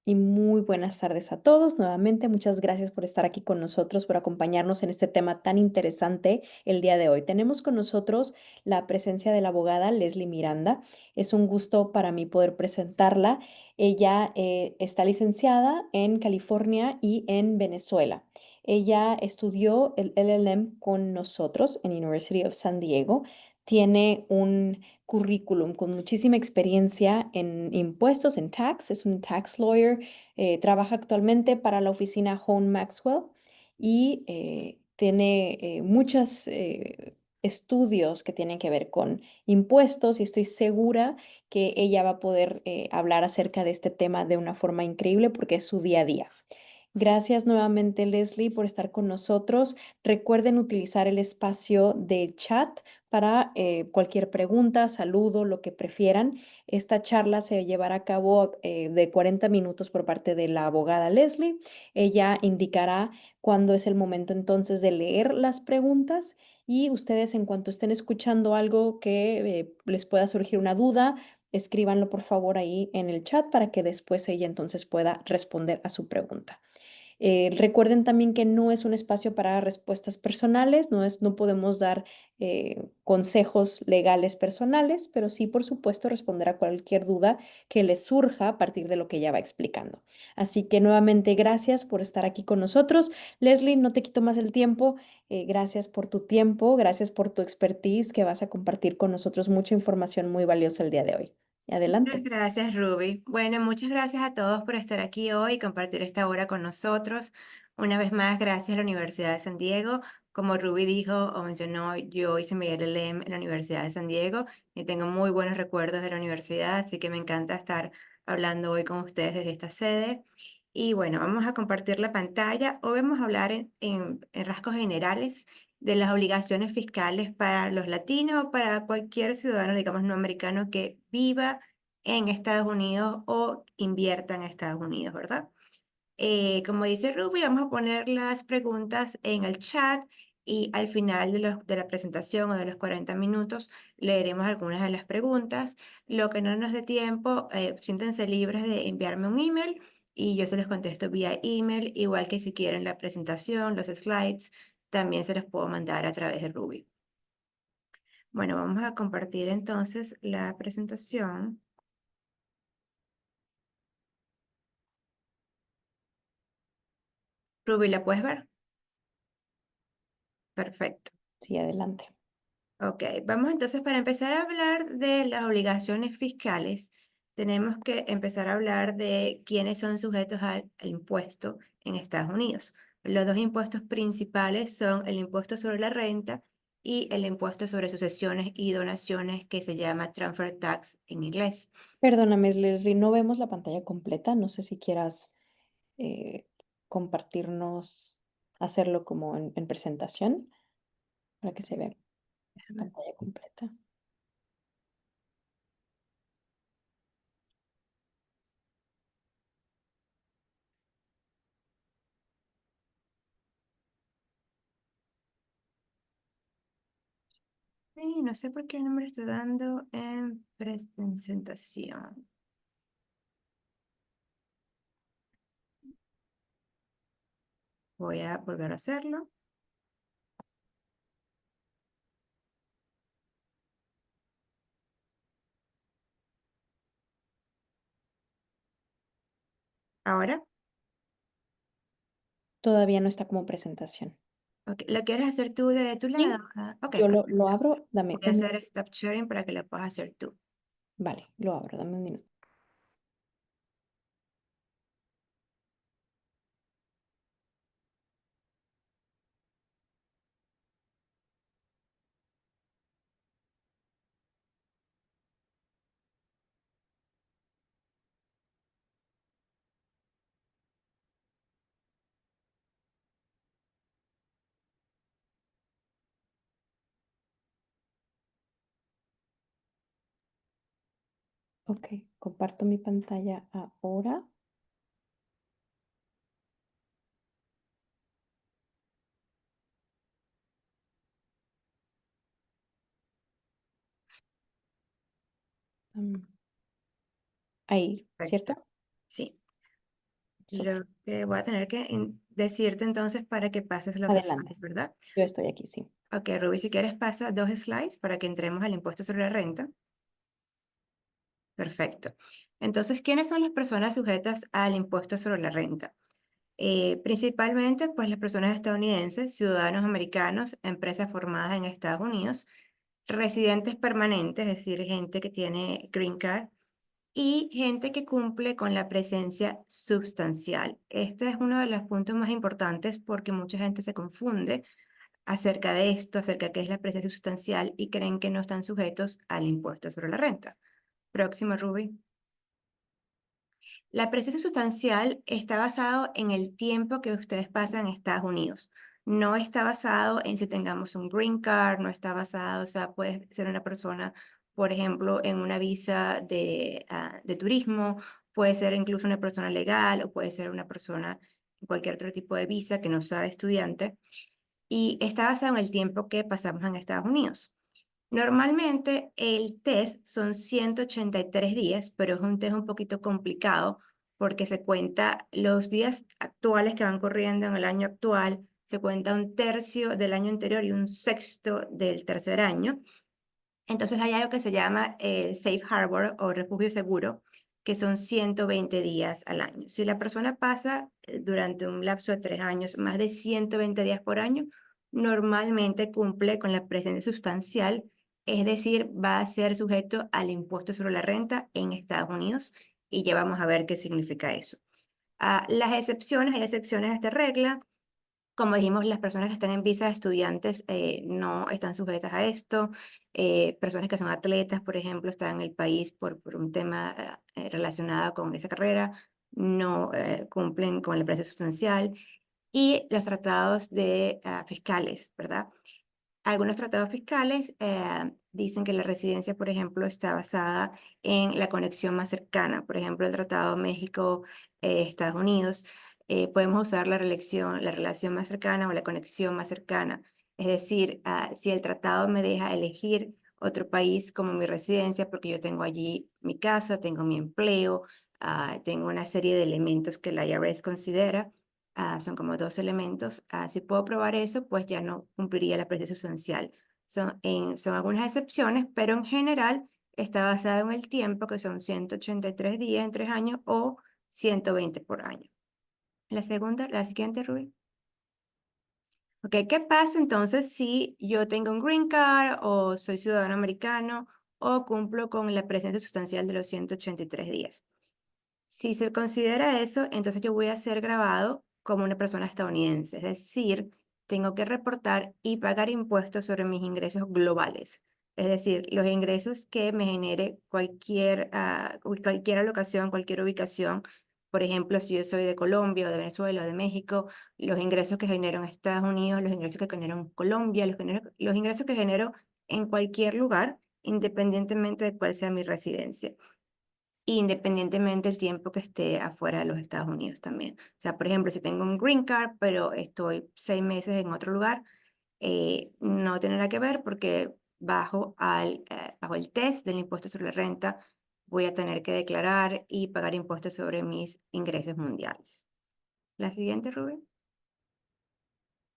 Y muy buenas tardes a todos. Nuevamente, muchas gracias por estar aquí con nosotros, por acompañarnos en este tema tan interesante el día de hoy. Tenemos con nosotros la presencia de la abogada Leslie Miranda. Es un gusto para mí poder presentarla. Ella está licenciada en California y en Venezuela. Ella estudió el LLM con nosotros en University of San Diego. Tiene un currículum con muchísima experiencia en impuestos, en tax, es un tax lawyer, trabaja actualmente para la oficina Hone Maxwell y tiene muchos estudios que tienen que ver con impuestos y estoy segura que ella va a poder hablar acerca de este tema de una forma increíble porque es su día a día. Gracias nuevamente, Leslie, por estar con nosotros. Recuerden utilizar el espacio de chat para cualquier pregunta, saludo, lo que prefieran. Esta charla se llevará a cabo de 40 minutos por parte de la abogada Leslie. Ella indicará cuándo es el momento entonces de leer las preguntas y ustedes en cuanto estén escuchando algo que les pueda surgir una duda, escríbanlo por favor ahí en el chat para que después ella entonces pueda responder a su pregunta. Recuerden también que no es un espacio para respuestas personales, no podemos dar consejos legales personales, pero sí, por supuesto, responder a cualquier duda que les surja a partir de lo que ella va explicando. Así que nuevamente, gracias por estar aquí con nosotros. Leslie, no te quito más el tiempo. Gracias por tu tiempo, gracias por tu expertise que vas a compartir con nosotros mucha información muy valiosa el día de hoy. Muchas Adelante. gracias, Ruby. Bueno, muchas gracias a todos por estar aquí hoy y compartir esta hora con nosotros. Una vez más, gracias a la Universidad de San Diego. Como Ruby dijo o mencionó, yo hice mi LLM en la Universidad de San Diego y tengo muy buenos recuerdos de la universidad, así que me encanta estar hablando hoy con ustedes desde esta sede. Y bueno, vamos a compartir la pantalla. Hoy vamos a hablar en rasgos generales de las obligaciones fiscales para los latinos o para cualquier ciudadano, digamos, no americano que viva en Estados Unidos o invierta en Estados Unidos, ¿verdad? Como dice Ruby, vamos a poner las preguntas en el chat y al final de la presentación o de los 40 minutos leeremos algunas de las preguntas. Lo que no nos dé tiempo, siéntense libres de enviarme un email y yo se los contesto vía email, igual que si quieren la presentación, los slides, también se los puedo mandar a través de Ruby. Bueno, vamos a compartir entonces la presentación. Ruby, ¿la puedes ver? Perfecto. Sí, adelante. Ok, vamos entonces para empezar a hablar de las obligaciones fiscales, tenemos que empezar a hablar de quiénes son sujetos al impuesto en Estados Unidos. Los dos impuestos principales son el impuesto sobre la renta y el impuesto sobre sucesiones y donaciones que se llama transfer tax en inglés. Perdóname, Leslie, no vemos la pantalla completa. No sé si quieras eh, compartirnos, hacerlo como en presentación para que se vea la pantalla completa. Sí, no sé por qué no me lo está dando en presentación. Voy a volver a hacerlo. Ahora, Todavía no está como presentación. ok, ¿lo quieres hacer tú de tu lado? Sí, Ah, ok, yo lo perfecto. abro, dame Voy a un hacer minuto. stop sharing para que lo puedas hacer tú. Vale, lo abro, dame un minuto. Ok, comparto mi pantalla ahora. Mm, Ahí, Perfecto. ¿cierto? Sí. Súper. Lo que voy a tener que decirte entonces para que pases los Adelante. slides, ¿verdad? Yo estoy aquí, sí. Ok, Ruby, si quieres pasa 2 slides para que entremos al impuesto sobre la renta. Perfecto. Entonces, ¿quiénes son las personas sujetas al impuesto sobre la renta? Principalmente, pues las personas estadounidenses, ciudadanos americanos, empresas formadas en Estados Unidos, residentes permanentes, es decir, gente que tiene green card, y gente que cumple con la presencia sustancial. Este es uno de los puntos más importantes porque mucha gente se confunde acerca de esto, acerca de qué es la presencia sustancial y creen que no están sujetos al impuesto sobre la renta. Próximo, Ruby. La presencia sustancial está basado en el tiempo que ustedes pasan en Estados Unidos. No está basado en si tengamos un green card, no está basado, o sea, puede ser una persona, por ejemplo, en una visa de turismo, puede ser incluso una persona legal o puede ser una persona en cualquier otro tipo de visa que no sea de estudiante. Y está basado en el tiempo que pasamos en Estados Unidos. Normalmente el test son 183 días, pero es un test un poquito complicado porque se cuenta los días actuales que van corriendo en el año actual, se cuenta un tercio del año anterior y un sexto del tercer año. Entonces hay algo que se llama Safe Harbor o refugio seguro, que son 120 días al año. Si la persona pasa durante un lapso de 3 años más de 120 días por año, normalmente cumple con la presencia sustancial, es decir, va a ser sujeto al impuesto sobre la renta en Estados Unidos y ya vamos a ver qué significa eso. Las excepciones, hay excepciones a esta regla. Como dijimos, las personas que están en visa de estudiantes no están sujetas a esto. Personas que son atletas, por ejemplo, están en el país por un tema relacionado con esa carrera, no cumplen con el precio sustancial. Y los tratados fiscales, ¿verdad? Algunos tratados fiscales dicen que la residencia, por ejemplo, está basada en la conexión más cercana. Por ejemplo, el Tratado México-Estados Unidos. Podemos usar la relación más cercana o la conexión más cercana. Es decir, si el tratado me deja elegir otro país como mi residencia, porque yo tengo allí mi casa, tengo mi empleo, tengo una serie de elementos que la IRS considera. Son como 2 elementos. Si puedo probar eso, pues ya no cumpliría la presencia sustancial. Son algunas excepciones, pero en general está basado en el tiempo, que son 183 días en 3 años o 120 por año. La siguiente, Rubí. Ok, ¿qué pasa entonces si yo tengo un green card o soy ciudadano americano o cumplo con la presencia sustancial de los 183 días? Si se considera eso, entonces yo voy a ser grabado como una persona estadounidense, es decir, tengo que reportar y pagar impuestos sobre mis ingresos globales, es decir, los ingresos que me genere cualquier alocación, cualquier ubicación. Por ejemplo, si yo soy de Colombia o de Venezuela o de México, los ingresos que genero en Estados Unidos, los ingresos que genero en Colombia, los ingresos que genero en cualquier lugar, independientemente de cuál sea mi residencia, independientemente del tiempo que esté afuera de los Estados Unidos también. O sea, por ejemplo, si tengo un green card, pero estoy 6 meses en otro lugar, no tiene nada que ver porque bajo el test del impuesto sobre la renta voy a tener que declarar y pagar impuestos sobre mis ingresos mundiales. La siguiente, Rubén.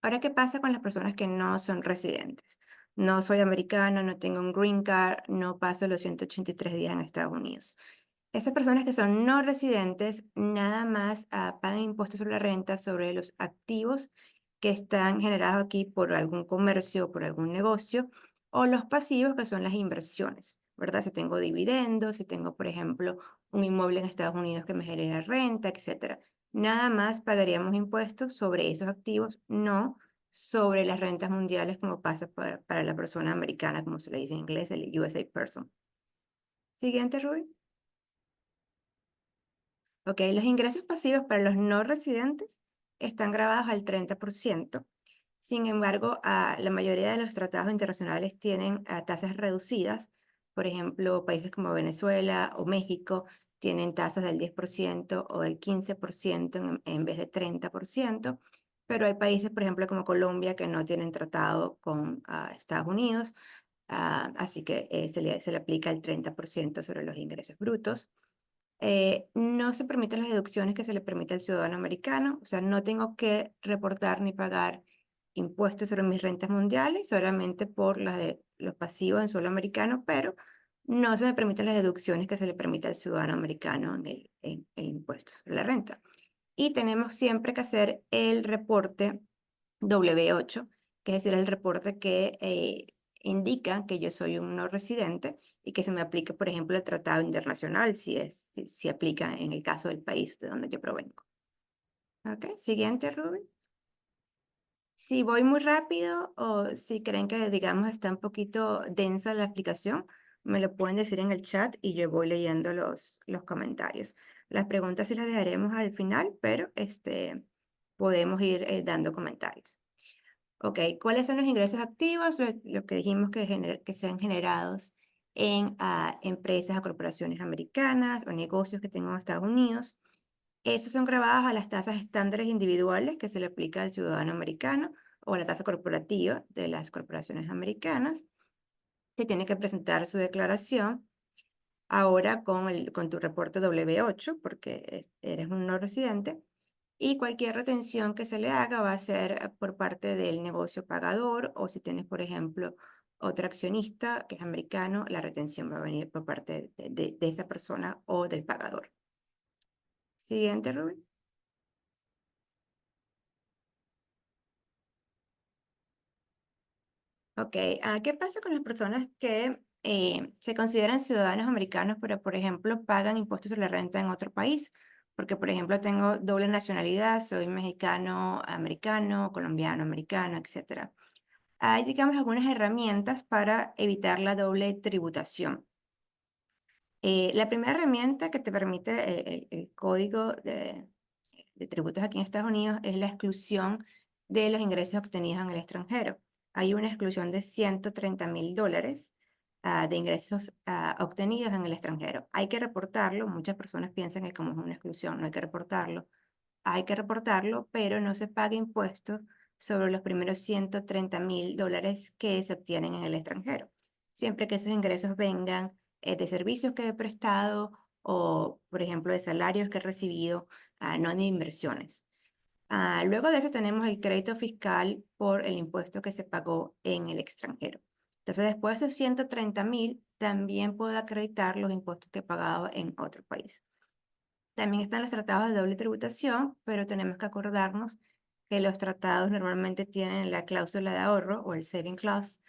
Ahora, ¿qué pasa con las personas que no son residentes? No soy americano, no tengo un green card, no paso los 183 días en Estados Unidos. Esas personas que son no residentes nada más pagan impuestos sobre la renta sobre los activos que están generados aquí por algún comercio o por algún negocio, o los pasivos que son las inversiones, ¿verdad? Si tengo dividendos, si tengo, por ejemplo, un inmueble en Estados Unidos que me genera renta, etcétera. Nada más pagaríamos impuestos sobre esos activos, no sobre las rentas mundiales como pasa para la persona americana, como se le dice en inglés, el USA person. Siguiente, Rubí. Ok, los ingresos pasivos para los no residentes están grabados al 30%. Sin embargo, la mayoría de los tratados internacionales tienen tasas reducidas. Por ejemplo, países como Venezuela o México tienen tasas del 10% o del 15% en vez de 30%. Pero hay países, por ejemplo, como Colombia, que no tienen tratado con Estados Unidos. Así que se le aplica el 30% sobre los ingresos brutos. No se permiten las deducciones que se le permite al ciudadano americano, o sea, no tengo que reportar ni pagar impuestos sobre mis rentas mundiales, solamente por las de los pasivos en suelo americano, pero no se me permiten las deducciones que se le permite al ciudadano americano en el impuesto sobre la renta. Y tenemos siempre que hacer el reporte W8, que es decir, el reporte que indica que yo soy un no residente y que se me aplique, por ejemplo, el tratado internacional, si aplica en el caso del país de donde yo provengo. ¿Ok? Siguiente, Rubén. Si voy muy rápido o si creen que, digamos, está un poquito densa la explicación, me lo pueden decir en el chat y yo voy leyendo los comentarios. Las preguntas sí las dejaremos al final, pero podemos ir dando comentarios. Ok, ¿cuáles son los ingresos activos? Lo que dijimos que sean generados en empresas o corporaciones americanas o negocios que tengan en Estados Unidos. Estos son grabados a las tasas estándares individuales que se le aplica al ciudadano americano o a la tasa corporativa de las corporaciones americanas. Se tiene que presentar su declaración ahora con tu reporte W8 porque eres un no residente y cualquier retención que se le haga va a ser por parte del negocio pagador o si tienes, por ejemplo, otro accionista que es americano, la retención va a venir por parte de esa persona o del pagador. Siguiente, Rubén. Ok, ¿qué pasa con las personas que se consideran ciudadanos americanos, pero por ejemplo pagan impuestos sobre la renta en otro país? Porque por ejemplo tengo doble nacionalidad, soy mexicano, americano, colombiano, americano, etcétera. Hay, digamos, algunas herramientas para evitar la doble tributación. La primera herramienta que te permite el código de tributos aquí en Estados Unidos es la exclusión de los ingresos obtenidos en el extranjero. Hay una exclusión de $130,000 de ingresos obtenidos en el extranjero. Hay que reportarlo. Muchas personas piensan que como es una exclusión no hay que reportarlo. Hay que reportarlo, pero no se paga impuestos sobre los primeros $130,000 que se obtienen en el extranjero. Siempre que esos ingresos vengan de servicios que he prestado o, por ejemplo, de salarios que he recibido, no de inversiones. Luego de eso tenemos el crédito fiscal por el impuesto que se pagó en el extranjero. Entonces, después de esos 130,000, también puedo acreditar los impuestos que he pagado en otro país. También están los tratados de doble tributación, pero tenemos que acordarnos que los tratados normalmente tienen la cláusula de ahorro o el saving clause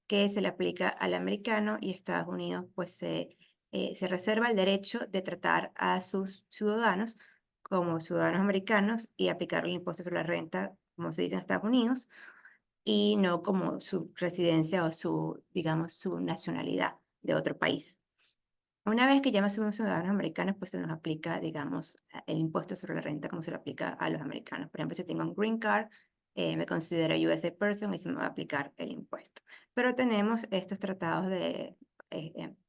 que se le aplica al americano y Estados Unidos pues se reserva el derecho de tratar a sus ciudadanos como ciudadanos americanos y aplicar el impuesto sobre la renta, como se dice en Estados Unidos, y no como su residencia o digamos, su nacionalidad de otro país. Una vez que ya somos ciudadanos americanos, pues se nos aplica, digamos, el impuesto sobre la renta como se lo aplica a los americanos. Por ejemplo, si tengo un green card, me considero USA person y se me va a aplicar el impuesto. Pero tenemos estos tratados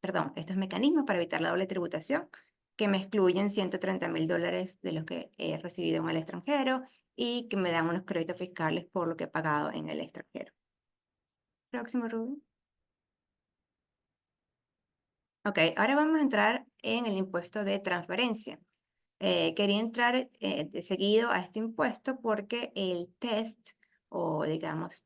perdón, estos mecanismos para evitar la doble tributación que me excluyen $130,000 de los que he recibido en el extranjero y que me dan unos créditos fiscales por lo que he pagado en el extranjero. Próximo, Rubén. Ok, ahora vamos a entrar en el impuesto de transferencia. Quería entrar de seguido a este impuesto porque el test o digamos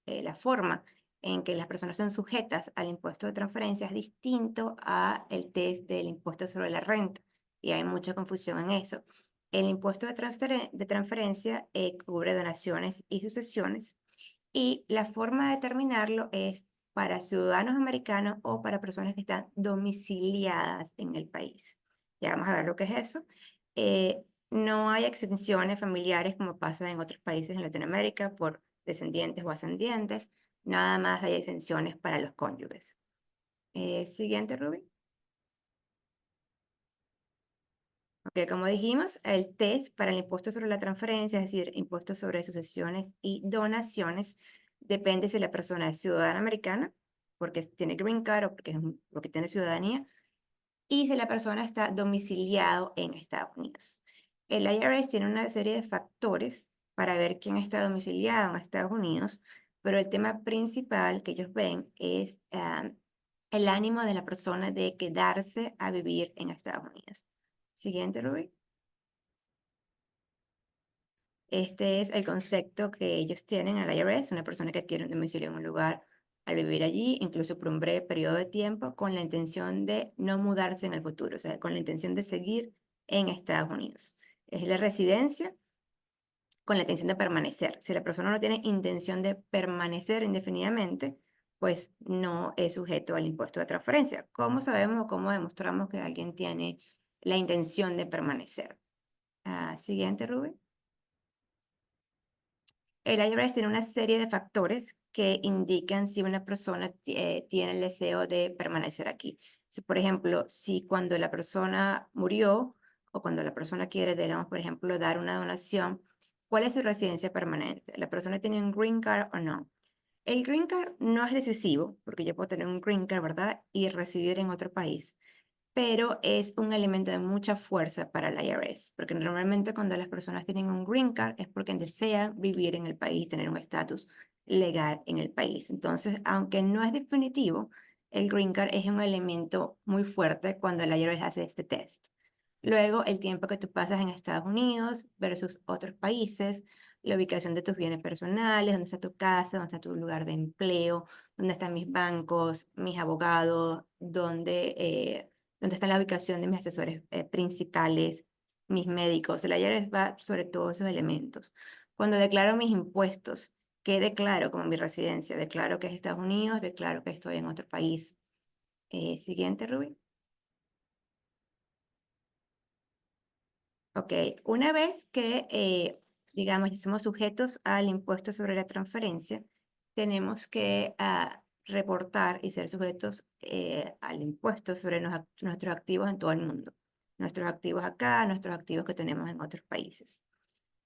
la forma en que las personas son sujetas al impuesto de transferencia es distinto a el test del impuesto sobre la renta y hay mucha confusión en eso. El impuesto de transferencia cubre donaciones y sucesiones y la forma de determinarlo es para ciudadanos americanos o para personas que están domiciliadas en el país. Ya vamos a ver lo que es eso. Eh, no hay exenciones familiares como pasa en otros países en Latinoamérica por descendientes o ascendientes. Nada más hay exenciones para los cónyuges. Siguiente, Ruby. Ok, como dijimos, el test para el impuesto sobre la transferencia, es decir, impuesto sobre sucesiones y donaciones, depende si la persona es ciudadana americana, porque tiene green card o porque tiene ciudadanía, y si la persona está domiciliado en Estados Unidos. El IRS tiene una serie de factores para ver quién está domiciliado en Estados Unidos, pero el tema principal que ellos ven es el ánimo de la persona de quedarse a vivir en Estados Unidos. Siguiente, Ruby. Este es el concepto que ellos tienen al IRS, una persona que adquiere un domicilio en un lugar al vivir allí, incluso por un breve periodo de tiempo, con la intención de no mudarse en el futuro, o sea, con la intención de seguir en Estados Unidos. Es la residencia con la intención de permanecer. Si la persona no tiene intención de permanecer indefinidamente, pues no es sujeto al impuesto de transferencia. ¿Cómo sabemos o cómo demostramos que alguien tiene la intención de permanecer? Siguiente, Rubén. El IRS tiene una serie de factores que indican si una persona tiene el deseo de permanecer aquí. Si, por ejemplo, si cuando la persona murió o cuando la persona quiere, digamos, por ejemplo, dar una donación, ¿cuál es su residencia permanente? ¿La persona tiene un green card o no? El green card no es decisivo, porque yo puedo tener un green card, ¿verdad? Y residir en otro país, pero es un elemento de mucha fuerza para el IRS, porque normalmente cuando las personas tienen un green card es porque desean vivir en el país, tener un estatus legal en el país. Entonces, aunque no es definitivo, el green card es un elemento muy fuerte cuando el IRS hace este test. Luego, el tiempo que tú pasas en Estados Unidos versus otros países, la ubicación de tus bienes personales, dónde está tu casa, dónde está tu lugar de empleo, dónde están mis bancos, mis abogados, dónde está la ubicación de mis asesores principales, mis médicos. El IRS va sobre todos esos elementos. Cuando declaro mis impuestos, ¿qué declaro como mi residencia? Declaro que es Estados Unidos, declaro que estoy en otro país. Siguiente, Rubí. Ok, una vez que, digamos, ya somos sujetos al impuesto sobre la transferencia, tenemos que reportar y ser sujetos al impuesto sobre nuestros activos en todo el mundo. Nuestros activos acá, nuestros activos que tenemos en otros países.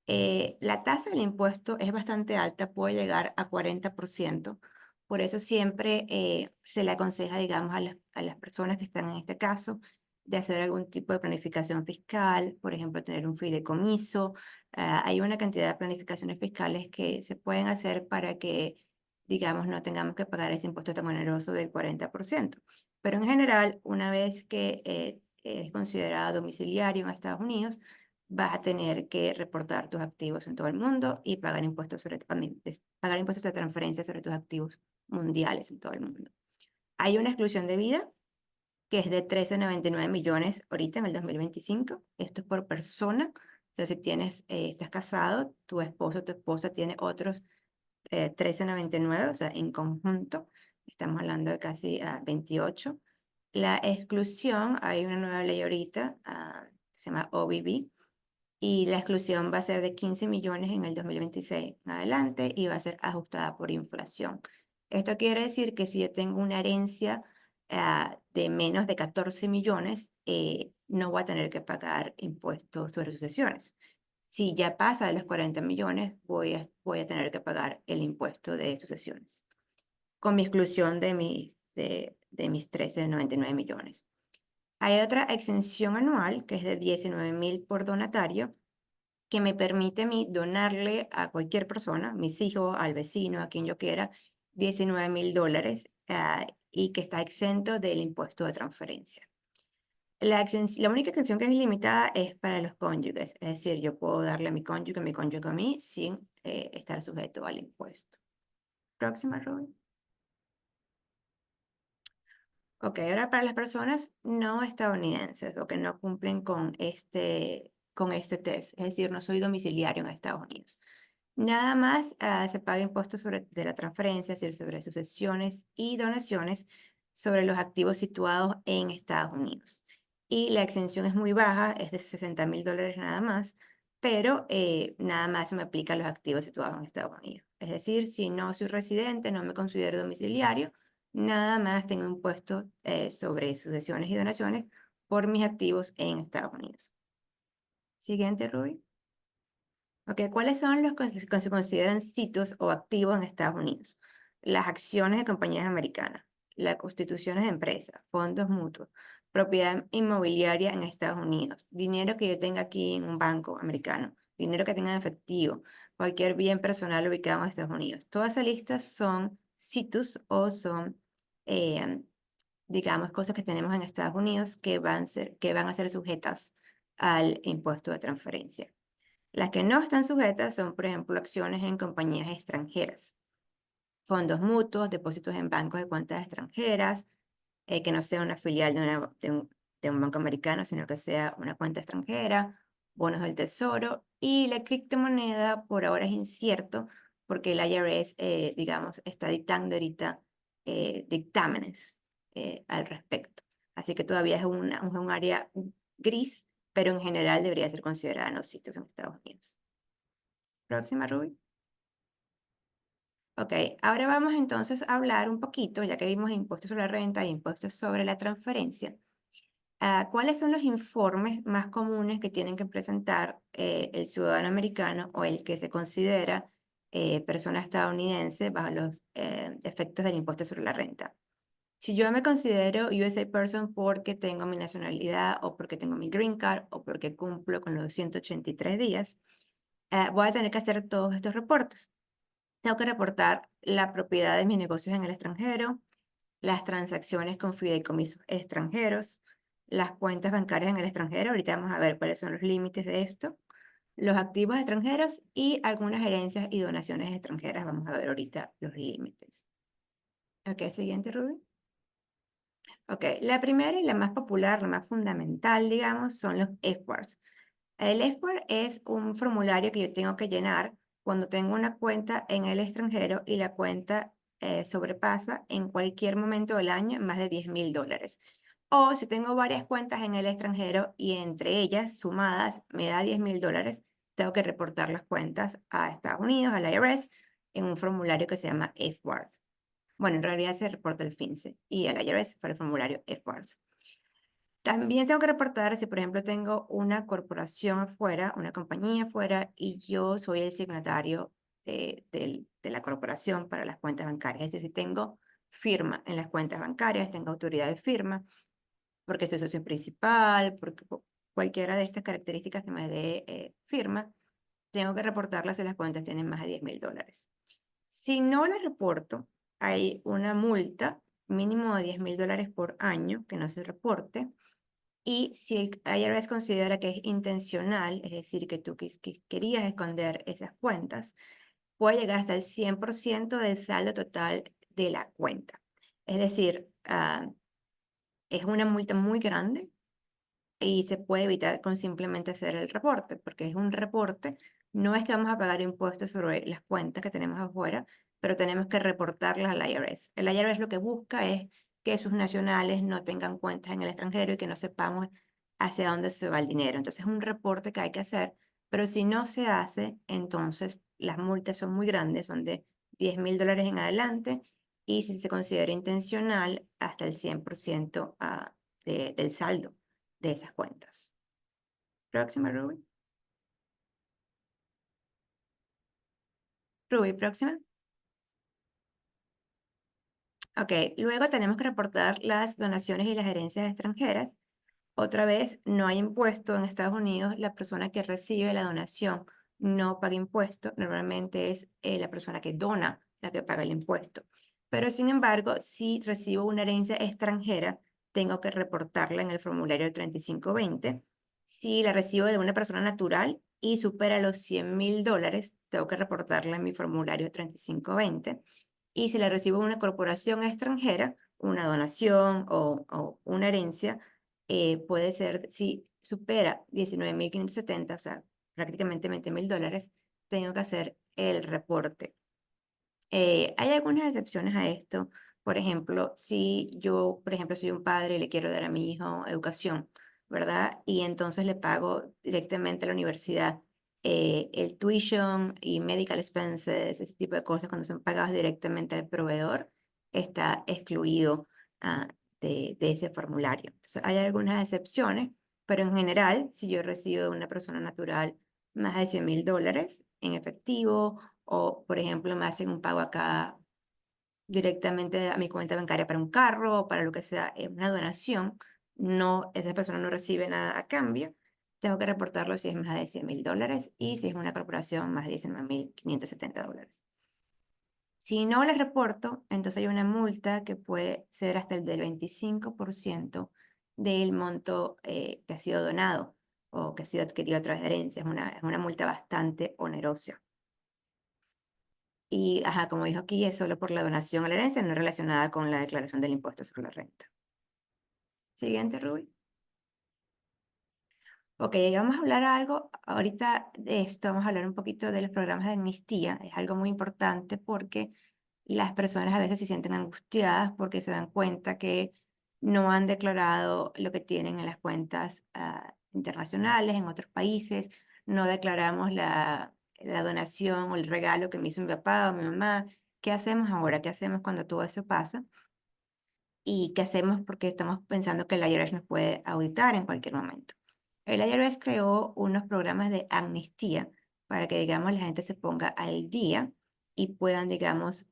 La tasa del impuesto es bastante alta, puede llegar a 40%. Por eso siempre se le aconseja, digamos, a las personas que están en este caso, de hacer algún tipo de planificación fiscal, por ejemplo, tener un fideicomiso. Hay una cantidad de planificaciones fiscales que se pueden hacer para que, digamos, no tengamos que pagar ese impuesto tan oneroso del 40%. Pero en general, una vez que es considerado domiciliario en Estados Unidos, vas a tener que reportar tus activos en todo el mundo y pagar impuestos pagar impuestos de transferencia sobre tus activos mundiales en todo el mundo. Hay una exclusión de vida que es de 13,99 millones ahorita en el 2025. Esto es por persona. O sea, si estás casado, tu esposo o tu esposa tiene otros 13,99, o sea, en conjunto, estamos hablando de casi 28. La exclusión, hay una nueva ley ahorita, se llama OBB, y la exclusión va a ser de 15 millones en el 2026 en adelante y va a ser ajustada por inflación. Esto quiere decir que si yo tengo una herencia de menos de 14 millones, no voy a tener que pagar impuestos sobre sucesiones. Si ya pasa de los 40 millones, voy a tener que pagar el impuesto de sucesiones, con mi exclusión de mis 13,99 millones. Hay otra exención anual que es de 19,000 por donatario, que me permite a mí donarle a cualquier persona, mis hijos, al vecino, a quien yo quiera, 19,000 dólares, y que está exento del impuesto de transferencia. La única exención que es ilimitada es para los cónyuges, es decir, yo puedo darle a mi cónyuge a mí, sin estar sujeto al impuesto. Próxima, Rubén. Ok, ahora para las personas no estadounidenses o que no cumplen con este test, es decir, no soy domiciliario en Estados Unidos. Nada más se paga impuestos de la transferencia, es decir, sobre sucesiones y donaciones sobre los activos situados en Estados Unidos. Y la exención es muy baja, es de 60,000 dólares nada más, pero nada más se me aplica a los activos situados en Estados Unidos. Es decir, si no soy residente, no me considero domiciliario, nada más tengo impuestos sobre sucesiones y donaciones por mis activos en Estados Unidos. Siguiente, Ruby. Ok, ¿cuáles son los que se consideran sitios o activos en Estados Unidos? Las acciones de compañías americanas, las constituciones de empresas, fondos mutuos, propiedad inmobiliaria en Estados Unidos, dinero que yo tenga aquí en un banco americano, dinero que tenga en efectivo, cualquier bien personal ubicado en Estados Unidos. Todas esas listas son sitios o son, eh, digamos, cosas que tenemos en Estados Unidos que van a ser sujetas al impuesto de transferencia. Las que no están sujetas son, por ejemplo, acciones en compañías extranjeras, fondos mutuos, depósitos en bancos de cuentas extranjeras, que no sea una filial de un banco americano, sino que sea una cuenta extranjera, bonos del tesoro, y la criptomoneda por ahora es incierto porque el IRS, digamos, está dictando ahorita dictámenes al respecto. Así que todavía es un área gris, pero en general debería ser considerada en los sitios en Estados Unidos. Próxima, Ruby. Ok, ahora vamos entonces a hablar un poquito, ya que vimos impuestos sobre la renta e impuestos sobre la transferencia. ¿Cuáles son los informes más comunes que tienen que presentar el ciudadano americano o el que se considera persona estadounidense bajo los efectos del impuesto sobre la renta? Si yo me considero USA person porque tengo mi nacionalidad o porque tengo mi green card o porque cumplo con los 183 días, voy a tener que hacer todos estos reportes. Tengo que reportar la propiedad de mis negocios en el extranjero, las transacciones con fideicomisos extranjeros, las cuentas bancarias en el extranjero. Ahorita vamos a ver cuáles son los límites de esto. Los activos extranjeros y algunas herencias y donaciones extranjeras. Vamos a ver ahorita los límites. Ok, siguiente, Rubén. Ok, la primera y la más popular, la más fundamental, digamos, son los F-Words. El F-Word es un formulario que yo tengo que llenar cuando tengo una cuenta en el extranjero y la cuenta sobrepasa en cualquier momento del año más de $10,000. O si tengo varias cuentas en el extranjero y entre ellas sumadas me da $10,000, tengo que reportar las cuentas a Estados Unidos, al IRS, en un formulario que se llama F-Word. Bueno, en realidad se reporta el FINCE y el IRS para el formulario F-Words. También tengo que reportar si, por ejemplo, tengo una corporación afuera, una compañía afuera, y yo soy el signatario de la corporación para las cuentas bancarias. Es decir, si tengo firma en las cuentas bancarias, tengo autoridad de firma, porque soy socio principal, porque cualquiera de estas características que me dé firma, tengo que reportarlas si las cuentas tienen más de $10,000. Si no las reporto, hay una multa mínimo de $10,000 por año que no se reporte. Y si el IRS considera que es intencional, es decir, que tú querías esconder esas cuentas, puede llegar hasta el 100% del saldo total de la cuenta. Es decir, es una multa muy grande y se puede evitar con simplemente hacer el reporte, porque es un reporte, no es que vamos a pagar impuestos sobre las cuentas que tenemos afuera, pero tenemos que reportarlas al IRS. El IRS lo que busca es que sus nacionales no tengan cuentas en el extranjero y que no sepamos hacia dónde se va el dinero. Entonces es un reporte que hay que hacer, pero si no se hace, entonces las multas son muy grandes, son de $10,000 en adelante, y si se considera intencional, hasta el 100% del saldo de esas cuentas. Próxima, Ruby. Ruby, próxima. Ok, luego tenemos que reportar las donaciones y las herencias extranjeras. Otra vez, no hay impuesto en Estados Unidos. La persona que recibe la donación no paga impuesto. Normalmente es la persona que dona la que paga el impuesto. Pero sin embargo, si recibo una herencia extranjera, tengo que reportarla en el formulario 3520. Si la recibo de una persona natural y supera los $100,000, tengo que reportarla en mi formulario 3520. Y si la recibo de una corporación extranjera, una donación o una herencia, puede ser, si supera 19,570, o sea, prácticamente $20,000, tengo que hacer el reporte. Hay algunas excepciones a esto. Por ejemplo, si yo, por ejemplo, soy un padre y le quiero dar a mi hijo educación, ¿verdad? Y entonces le pago directamente a la universidad el tuition y medical expenses, ese tipo de cosas, cuando son pagados directamente al proveedor, está excluido ah, de ese formulario. Entonces, hay algunas excepciones, pero en general, si yo recibo de una persona natural más de $100,000 en efectivo, o, por ejemplo, me hacen un pago acá directamente a mi cuenta bancaria para un carro o para lo que sea, una donación, no, esa persona no recibe nada a cambio. Tengo que reportarlo si es más de $100,000 y si es una corporación más de $19,570. Si no les reporto, entonces hay una multa que puede ser hasta el del 25% del monto que ha sido donado. o que ha sido adquirido a través de herencia. Es una multa bastante onerosa. Y, ajá, como dijo aquí, es solo por la donación a la herencia, no relacionada con la declaración del impuesto sobre la renta. Siguiente, Ruby. Ok, vamos a hablar algo, ahorita de esto, vamos a hablar un poquito de los programas de amnistía. Es algo muy importante porque las personas a veces se sienten angustiadas porque se dan cuenta que no han declarado lo que tienen en las cuentas internacionales, en otros países, no declaramos la donación o el regalo que me hizo mi papá o mi mamá. ¿Qué hacemos ahora? ¿Qué hacemos cuando todo eso pasa? ¿Y qué hacemos porque estamos pensando que el IRS nos puede auditar en cualquier momento? El IRS creó unos programas de amnistía para que, digamos, la gente se ponga al día y puedan, digamos,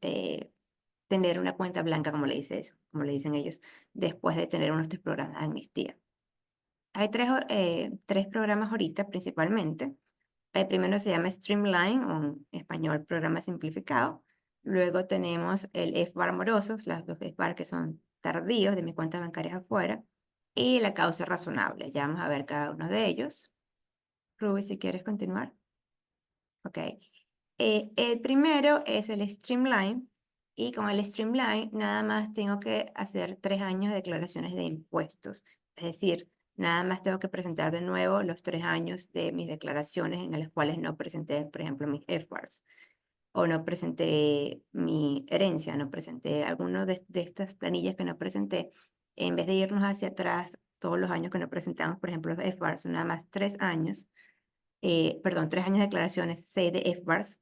tener una cuenta blanca, como le dice eso, como le dicen ellos, después de tener uno de estos programas de amnistía. Hay tres programas ahorita principalmente. El primero se llama Streamline, o en español, programa simplificado. Luego tenemos el FBAR morosos, los FBAR que son tardíos de mis cuentas bancarias afuera, y la causa razonable. Ya vamos a ver cada uno de ellos. Ruby, si quieres continuar. Ok. El primero es el Streamline, y con el Streamline nada más tengo que hacer 3 años de declaraciones de impuestos. Es decir, nada más tengo que presentar de nuevo los 3 años de mis declaraciones en las cuales no presenté, por ejemplo, mis FBARs, o no presenté mi herencia, no presenté alguno de estas planillas que no presenté. En vez de irnos hacia atrás todos los años que no presentamos, por ejemplo, los FBARs, son nada más 3 años, perdón, 3 años de declaraciones, 6 de FBARs,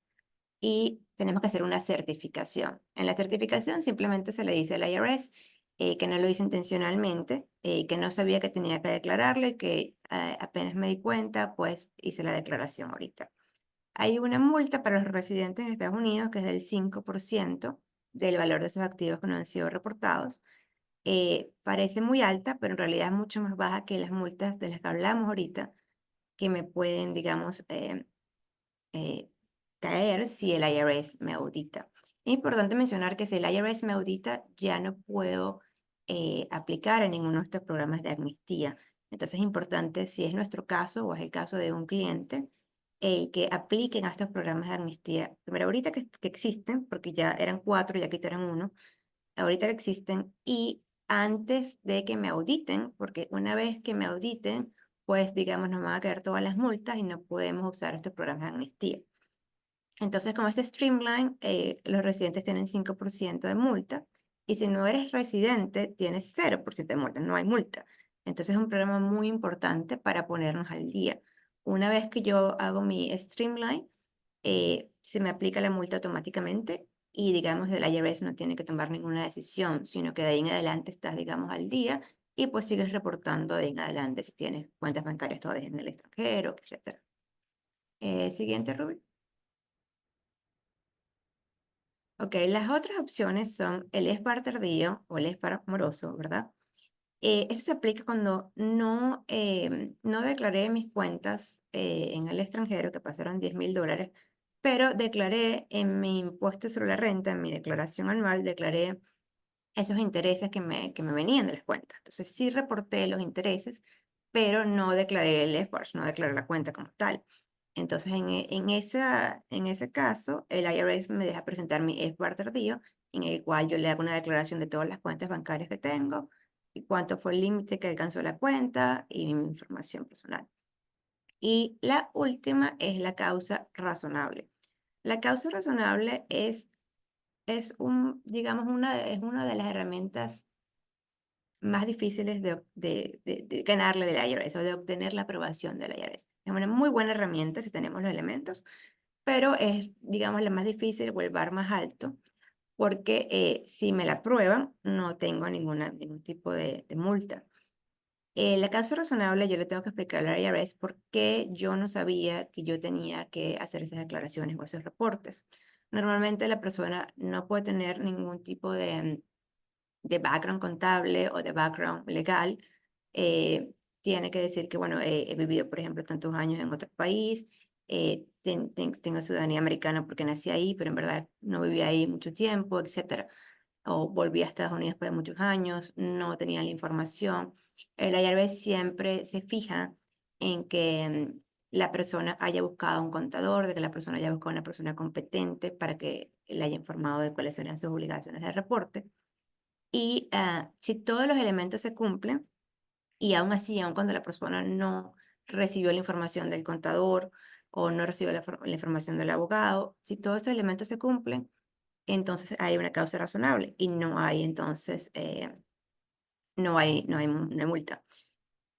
y tenemos que hacer una certificación. En la certificación simplemente se le dice al IRS que no lo hice intencionalmente, que no sabía que tenía que declararlo y que apenas me di cuenta, pues hice la declaración ahorita. Hay una multa para los residentes en Estados Unidos que es del 5% del valor de esos activos que no han sido reportados. Parece muy alta, pero en realidad es mucho más baja que las multas de las que hablamos ahorita, que me pueden, digamos, eh, caer si el IRS me audita. Es importante mencionar que si el IRS me audita, ya no puedo aplicar en ninguno de estos programas de amnistía. Entonces es importante, si es nuestro caso o es el caso de un cliente, que apliquen a estos programas de amnistía. Primero, ahorita que existen, porque ya eran 4, ya quitaron uno, ahorita que existen, y antes de que me auditen, porque una vez que me auditen, pues digamos, nos van a caer todas las multas y no podemos usar estos programas de amnistía. Entonces, con este Streamline, los residentes tienen 5% de multa, y si no eres residente, tienes 0% de multa, no hay multa. Entonces, es un programa muy importante para ponernos al día. Una vez que yo hago mi Streamline, se me aplica la multa automáticamente y, digamos, el IRS no tiene que tomar ninguna decisión, sino que de ahí en adelante estás, digamos, al día, y pues sigues reportando de ahí en adelante si tienes cuentas bancarias todavía en el extranjero, etcétera. Siguiente, Rubí. Ok, las otras opciones son el SBAR tardío o el SBAR moroso, ¿verdad? Eso se aplica cuando no declaré mis cuentas en el extranjero, que pasaron $10,000, pero declaré en mi impuesto sobre la renta, en mi declaración anual, declaré esos intereses que me venían de las cuentas. Entonces sí reporté los intereses, pero no declaré el esfuerzo, no declaré la cuenta como tal. Entonces en ese caso, el IRS me deja presentar mi SBAR tardío, en el cual yo le hago una declaración de todas las cuentas bancarias que tengo y cuánto fue el límite que alcanzó la cuenta y mi información personal. Y la última es la causa razonable. La causa razonable digamos, es una de las herramientas más difíciles de ganarle del IRS, o de obtener la aprobación del IRS. Es una muy buena herramienta si tenemos los elementos, pero es, digamos, la más difícil o el bar más alto, porque si me la aprueban, no tengo ningún tipo de multa. La causa razonable, yo le tengo que explicar al IRS por qué yo no sabía que yo tenía que hacer esas declaraciones o esos reportes. Normalmente la persona no puede tener ningún tipo de background contable o de background legal. Tiene que decir que, bueno, he vivido, por ejemplo, tantos años en otro país, tengo ciudadanía americana porque nací ahí, pero en verdad no viví ahí mucho tiempo, etcétera. O volví a Estados Unidos después de muchos años, no tenía la información. El IRS siempre se fija en que la persona haya buscado un contador, de que la persona haya buscado una persona competente para que le haya informado de cuáles serían sus obligaciones de reporte. Y si todos los elementos se cumplen, y aún así, aun cuando la persona no recibió la información del contador o no recibió la información del abogado, si todos estos elementos se cumplen, entonces hay una causa razonable y no hay entonces, no hay multa.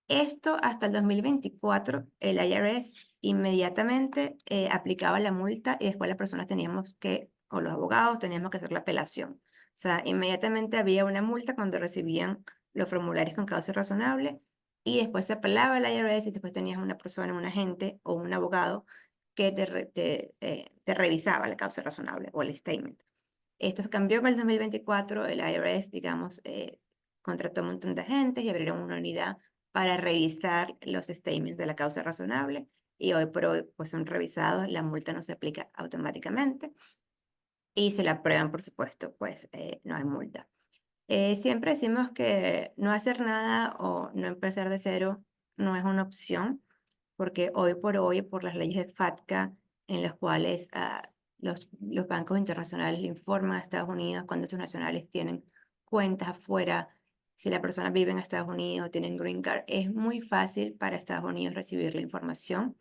Esto hasta el 2024, el IRS inmediatamente aplicaba la multa y después las personas teníamos que, o los abogados teníamos que hacer la apelación. O sea, inmediatamente había una multa cuando recibían los formularios con causa razonable y después se apelaba al IRS y después tenías una persona, un agente o un abogado que te revisaba la causa razonable o el statement. Esto cambió con el 2024, el IRS, digamos, contrató un montón de agentes y abrieron una unidad para revisar los statements de la causa razonable y hoy por hoy pues son revisados, la multa no se aplica automáticamente y se la aprueban, por supuesto, pues no hay multa. Siempre decimos que no hacer nada o no empezar de cero no es una opción, porque hoy por hoy, por las leyes de FATCA, en las cuales los bancos internacionales le informan a Estados Unidos cuando estos nacionales tienen cuentas afuera, si la persona vive en Estados Unidos, tienen green card, es muy fácil para Estados Unidos recibir la información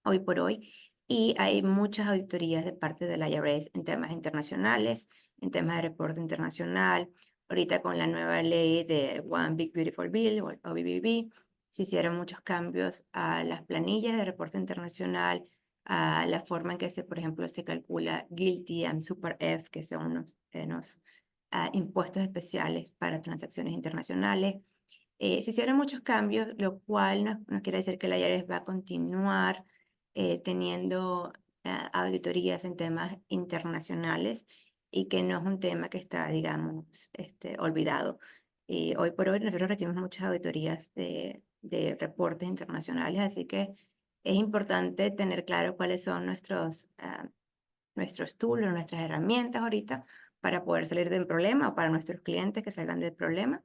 hoy por hoy. Y hay muchas auditorías de parte del IRS en temas internacionales, en temas de reporte internacional. Ahorita con la nueva ley de One Big Beautiful Bill o BBB, se hicieron muchos cambios a las planillas de reporte internacional, a la forma en que se, por ejemplo, se calcula GILTI and Super F, que son unos impuestos especiales para transacciones internacionales. Se hicieron muchos cambios, lo cual no quiere decir que la IRS va a continuar teniendo auditorías en temas internacionales y que no es un tema que está, digamos, olvidado. Hoy por hoy nosotros recibimos muchas auditorías de reportes internacionales, así que es importante tener claro cuáles son nuestros tools, nuestras herramientas ahorita para poder salir del problema o para nuestros clientes que salgan del problema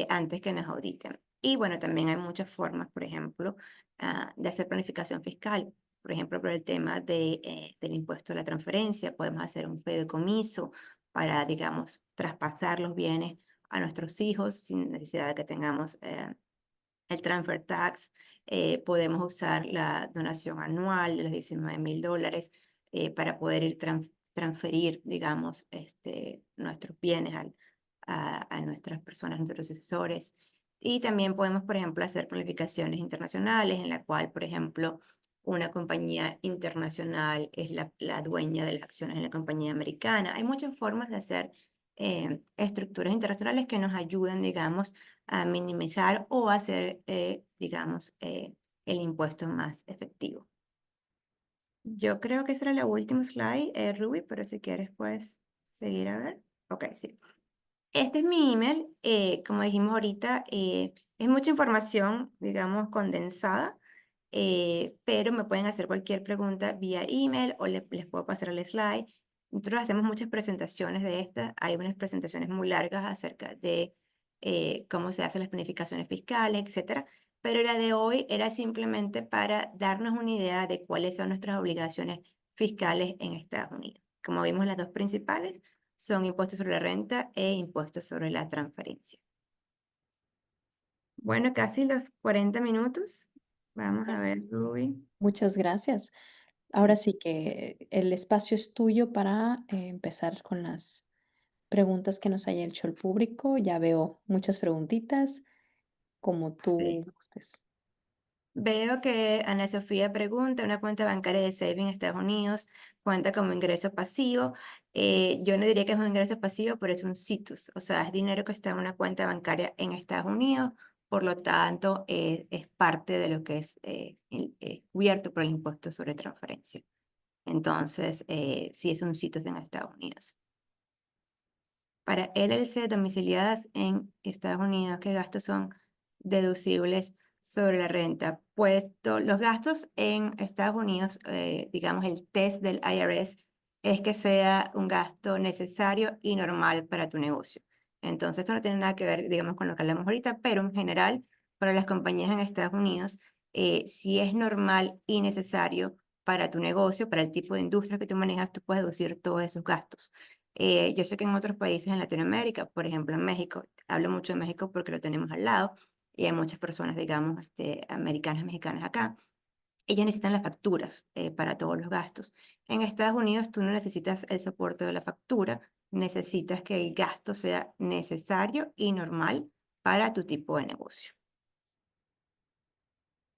antes que nos auditen. Y bueno, también hay muchas formas, por ejemplo, de hacer planificación fiscal. Por ejemplo, por el tema del impuesto a la transferencia, podemos hacer un fideicomiso para, digamos, traspasar los bienes a nuestros hijos sin necesidad de que tengamos el transfer tax. Podemos usar la donación anual de los $19,000 para poder transferir, digamos, nuestros bienes a nuestras personas, nuestros sucesores. Y también podemos, por ejemplo, hacer planificaciones internacionales en la cual, por ejemplo, una compañía internacional es la dueña de las acciones en la compañía americana. Hay muchas formas de hacer estructuras internacionales que nos ayuden, digamos, a minimizar o hacer, digamos, el impuesto más efectivo. Yo creo que ese era el último slide, Ruby, pero si quieres puedes seguir a ver. Ok, sí. Este es mi email, como dijimos ahorita, es mucha información, digamos, condensada, pero me pueden hacer cualquier pregunta vía email o les puedo pasar el slide. Nosotros hacemos muchas presentaciones de estas, hay unas presentaciones muy largas acerca de cómo se hacen las planificaciones fiscales, etcétera, pero la de hoy era simplemente para darnos una idea de cuáles son nuestras obligaciones fiscales en Estados Unidos. Como vimos, las dos principales son impuestos sobre la renta e impuestos sobre la transferencia. Bueno, casi los 40 minutos. Vamos a ver, Ruby. Muchas gracias. Ahora Sí, sí que el espacio es tuyo para empezar con las preguntas que nos haya hecho el público. Ya veo muchas preguntitas, como sí. tú gustes. Veo que Ana Sofía pregunta, ¿una cuenta bancaria de saving en Estados Unidos cuenta como ingreso pasivo? Yo no diría que es un ingreso pasivo, pero es un situs, o sea, es dinero que está en una cuenta bancaria en Estados Unidos, por lo tanto, es parte de lo que es cubierto por el impuesto sobre transferencia. Entonces, sí es un situs en Estados Unidos. Para LLC domiciliadas en Estados Unidos, ¿qué gastos son deducibles sobre la renta? Pues los gastos en Estados Unidos, digamos, el test del IRS es que sea un gasto necesario y normal para tu negocio. Entonces, esto no tiene nada que ver, digamos, con lo que hablamos ahorita, pero en general, para las compañías en Estados Unidos, Si es normal y necesario para tu negocio, para el tipo de industria que tú manejas, tú puedes deducir todos esos gastos. Yo sé que en otros países en Latinoamérica, por ejemplo en México, hablo mucho de México porque lo tenemos al lado y hay muchas personas, digamos, americanas, mexicanas acá. Ellas necesitan las facturas para todos los gastos. En Estados Unidos tú no necesitas el soporte de la factura, necesitas que el gasto sea necesario y normal para tu tipo de negocio.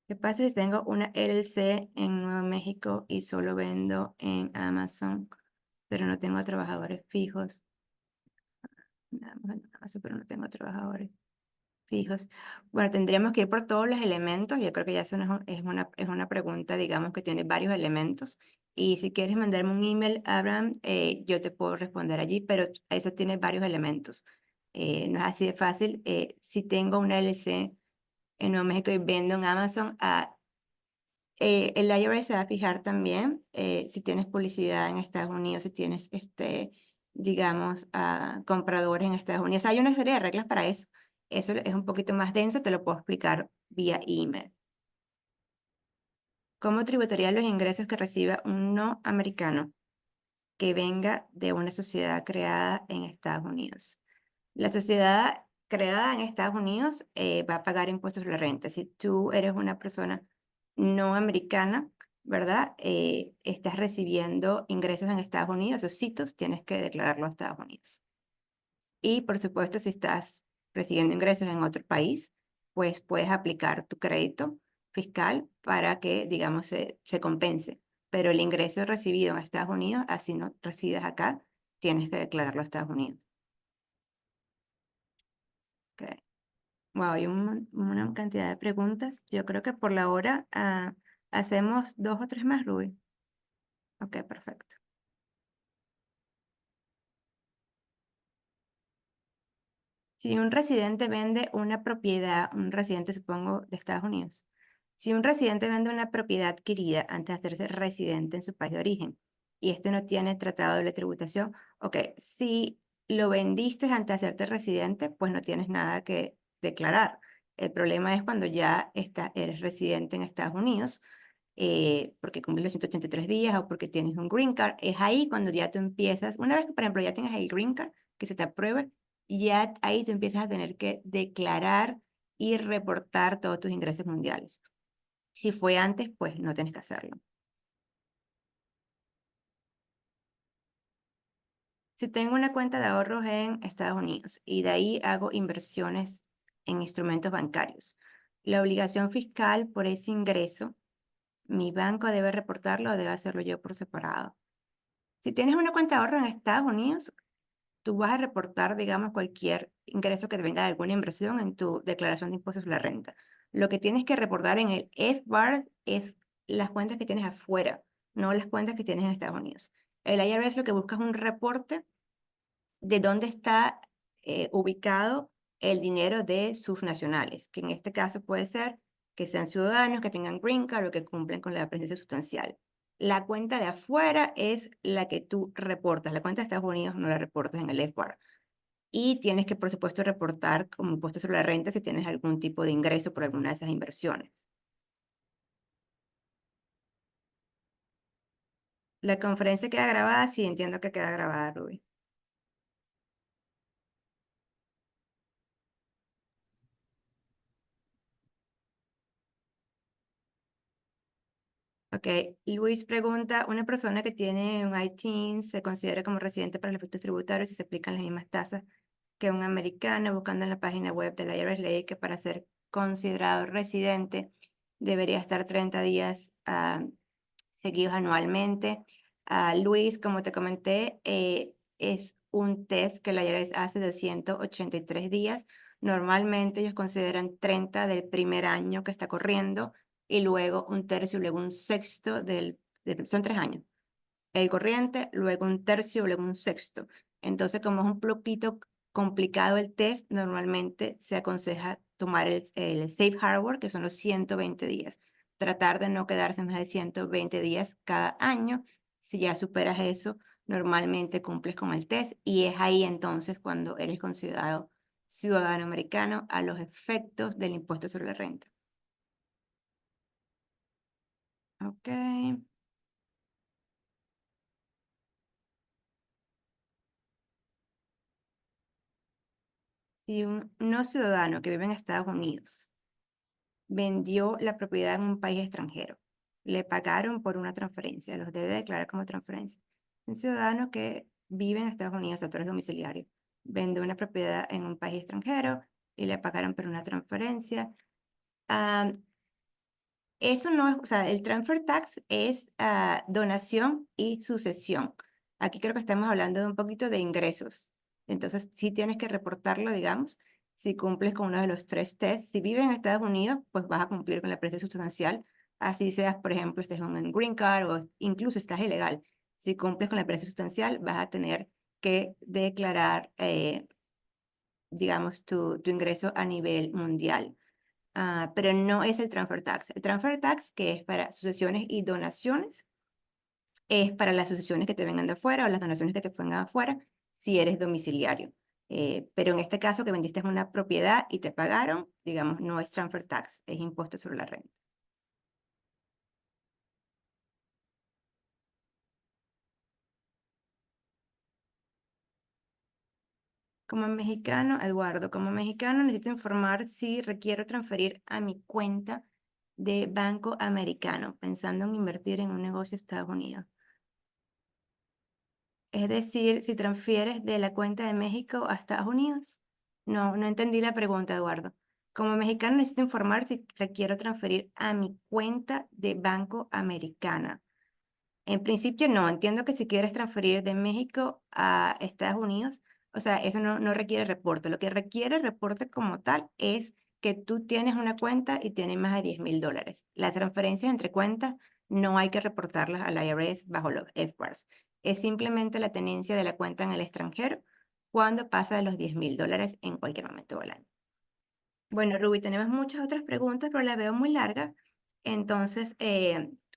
¿Qué pasa si tengo una LLC en Nuevo México y solo vendo en Amazon, pero no tengo trabajadores fijos? Nada más vendo en Amazon, pero no tengo trabajadores fijos. Bueno, tendríamos que ir por todos los elementos. Yo creo que ya eso no es una pregunta, digamos, que tiene varios elementos. Y si quieres mandarme un email, Abraham, yo te puedo responder allí, pero eso tiene varios elementos. No es así de fácil. Si tengo una LLC en Nuevo México y vendo en Amazon, el IRS se va a fijar también si tienes publicidad en Estados Unidos, si tienes, digamos, compradores en Estados Unidos. Hay una serie de reglas para eso. Eso es un poquito más denso, te lo puedo explicar vía email. ¿Cómo tributaría los ingresos que reciba un no americano que venga de una sociedad creada en Estados Unidos? La sociedad creada en Estados Unidos va a pagar impuestos sobre la renta. Si tú eres una persona no americana, ¿verdad? Estás recibiendo ingresos en Estados Unidos, esos sitios tienes que declararlo a Estados Unidos. Y por supuesto, si estás recibiendo ingresos en otro país, pues puedes aplicar tu crédito fiscal para que, digamos, se compense. Pero el ingreso recibido en Estados Unidos, así no residas acá, tienes que declararlo a Estados Unidos. Ok. Wow, hay una cantidad de preguntas. Yo creo que por la hora hacemos dos o tres más, Ruby. Ok, perfecto. Si un residente vende una propiedad, un residente supongo de Estados Unidos, si un residente vende una propiedad adquirida antes de hacerse residente en su país de origen y este no tiene tratado de doble tributación, ok, si lo vendiste antes de hacerte residente, pues no tienes nada que declarar. El problema es cuando ya eres residente en Estados Unidos, porque cumples los 183 días o porque tienes un green card. Es ahí cuando ya tú empiezas, una vez que, por ejemplo, ya tienes el green card, que se te apruebe, y ya ahí tú empiezas a tener que declarar y reportar todos tus ingresos mundiales. Si fue antes, pues no tienes que hacerlo. Si tengo una cuenta de ahorros en Estados Unidos y de ahí hago inversiones en instrumentos bancarios, la obligación fiscal por ese ingreso, ¿mi banco debe reportarlo o debe hacerlo yo por separado? Si tienes una cuenta de ahorro en Estados Unidos, tú vas a reportar, digamos, cualquier ingreso que te venga de alguna inversión en tu declaración de impuestos sobre la renta. Lo que tienes que reportar en el FBAR es las cuentas que tienes afuera, no las cuentas que tienes en Estados Unidos. El IRS lo que busca es un reporte de dónde está ubicado el dinero de sus nacionales, que en este caso puede ser que sean ciudadanos, que tengan green card o que cumplen con la presencia sustancial. La cuenta de afuera es la que tú reportas. La cuenta de Estados Unidos no la reportas en el FBAR. Y tienes que, por supuesto, reportar como impuesto sobre la renta si tienes algún tipo de ingreso por alguna de esas inversiones. La conferencia queda grabada, sí, entiendo que queda grabada, Ruby. Ok, Luis pregunta, ¿una persona que tiene un ITIN se considera como residente para los efectos tributarios si se aplican las mismas tasas que un americano? Buscando en la página web de la IRS leí que para ser considerado residente debería estar 30 días seguidos anualmente. Luis, como te comenté, es un test que la IRS hace de 183 días. Normalmente ellos consideran 30 del primer año que está corriendo y luego un tercio, luego un sexto son 3 años. El corriente, luego un tercio, luego un sexto. Entonces, como es un poquito complicado el test, normalmente se aconseja tomar el Safe Harbor, que son los 120 días. Tratar de no quedarse más de 120 días cada año. Si ya superas eso, normalmente cumples con el test y es ahí entonces cuando eres considerado ciudadano americano a los efectos del impuesto sobre la renta. Ok. Si un no ciudadano que vive en Estados Unidos vendió la propiedad en un país extranjero, le pagaron por una transferencia, los debe declarar como transferencia. Un ciudadano que vive en Estados Unidos, a través domiciliario, vende una propiedad en un país extranjero y le pagaron por una transferencia. ah, Eso no es, o sea, el transfer tax es donación y sucesión. Aquí creo que estamos hablando de un poquito de ingresos. Entonces, sí tienes que reportarlo, digamos, si cumples con uno de los tres tests. Si vives en Estados Unidos, pues vas a cumplir con la presión sustancial. Así seas, por ejemplo, estés en un green card o incluso estás ilegal. Si cumples con la presión sustancial, vas a tener que declarar, digamos, tu ingreso a nivel mundial. Pero no es el transfer tax. El transfer tax, que es para sucesiones y donaciones, es para las sucesiones que te vengan de afuera o las donaciones que te vengan de afuera si eres domiciliario. Pero en este caso que vendiste una propiedad y te pagaron, digamos, no es transfer tax, es impuesto sobre la renta. Como mexicano, Eduardo, como mexicano necesito informar si requiero transferir a mi cuenta de Banco Americano, pensando en invertir en un negocio de Estados Unidos. Es decir, si transfieres de la cuenta de México a Estados Unidos. No, no entendí la pregunta, Eduardo. Como mexicano necesito informar si requiero transferir a mi cuenta de Banco Americana. En principio no, entiendo que si quieres transferir de México a Estados Unidos, o sea, eso no requiere reporte. Lo que requiere reporte como tal es que tú tienes una cuenta y tienes más de $10,000. Las transferencias entre cuentas no hay que reportarlas al IRS bajo los FBARs. Es simplemente la tenencia de la cuenta en el extranjero cuando pasa de los $10,000 en cualquier momento del año. Bueno, Ruby, tenemos muchas otras preguntas, pero las veo muy largas. Entonces,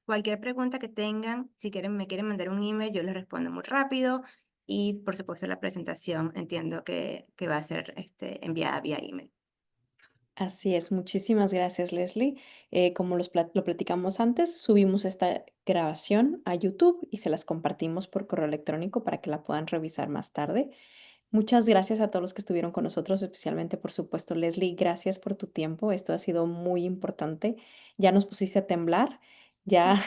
cualquier pregunta que tengan, si quieren, me quieren mandar un email, yo les respondo muy rápido. Y por supuesto, la presentación entiendo que va a ser enviada vía email. Así es, muchísimas gracias, Leslie. Como lo platicamos antes, subimos esta grabación a YouTube y se las compartimos por correo electrónico para que la puedan revisar más tarde. Muchas gracias a todos los que estuvieron con nosotros, especialmente, por supuesto, Leslie. Gracias por tu tiempo. Esto ha sido muy importante. Ya nos pusiste a temblar. Ya,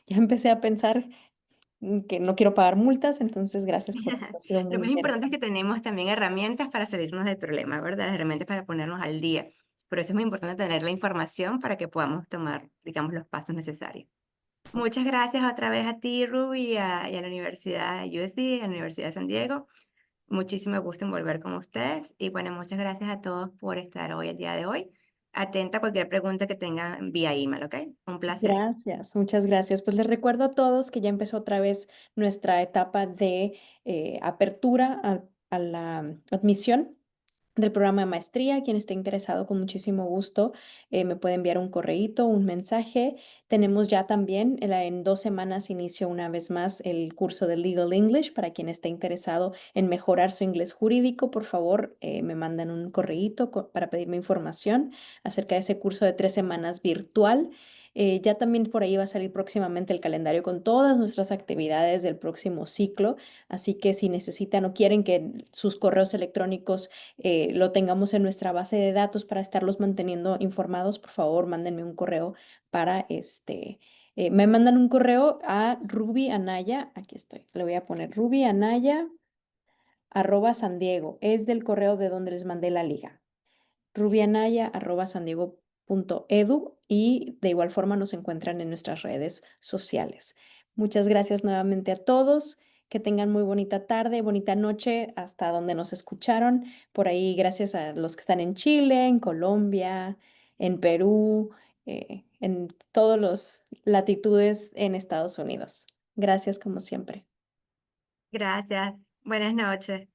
ya empecé a pensar que no quiero pagar multas, entonces gracias por esto. Ha sido Lo muy más importante es que interesante. tenemos también herramientas para salirnos del problema, ¿verdad? Las herramientas para ponernos al día. Por eso es muy importante tener la información para que podamos tomar, digamos, los pasos necesarios. Muchas gracias otra vez a ti, Ruby, y a la Universidad USD, a la Universidad de San Diego. Muchísimo gusto en volver con ustedes. Y bueno, muchas gracias a todos por estar hoy, el día de hoy. Atenta a cualquier pregunta que tengan vía email, ¿ok? Un placer. Gracias, muchas gracias. Pues les recuerdo a todos que ya empezó otra vez nuestra etapa de apertura a la admisión del programa de maestría. Quien esté interesado, con muchísimo gusto, me puede enviar un correíto, un mensaje. Tenemos ya también, en 2 semanas inicio una vez más el curso de Legal English. Para quien esté interesado en mejorar su inglés jurídico, por favor, me mandan un correíto para pedirme información acerca de ese curso de 3 semanas virtual. Ya también por ahí va a salir próximamente el calendario con todas nuestras actividades del próximo ciclo. Así que si necesitan o quieren que sus correos electrónicos lo tengamos en nuestra base de datos para estarlos manteniendo informados, por favor, mándenme un correo para me mandan un correo a Ruby Anaya, aquí estoy, le voy a poner Ruby Anaya @San Diego, es del correo de donde les mandé la liga rubianaya@sandiego.edu, y de igual forma nos encuentran en nuestras redes sociales. Muchas gracias nuevamente a todos. Que tengan muy bonita tarde, bonita noche hasta donde nos escucharon. Por ahí, gracias a los que están en Chile, en Colombia, en Perú, en todas las latitudes en Estados Unidos. Gracias como siempre. Gracias. Buenas noches.